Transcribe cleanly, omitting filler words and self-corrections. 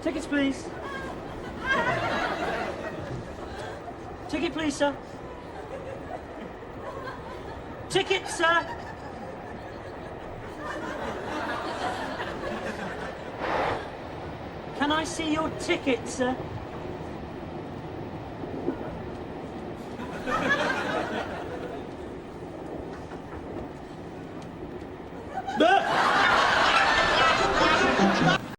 Tickets, please. Ticket, please, sir. Ticket, sir. Can I see your ticket, sir?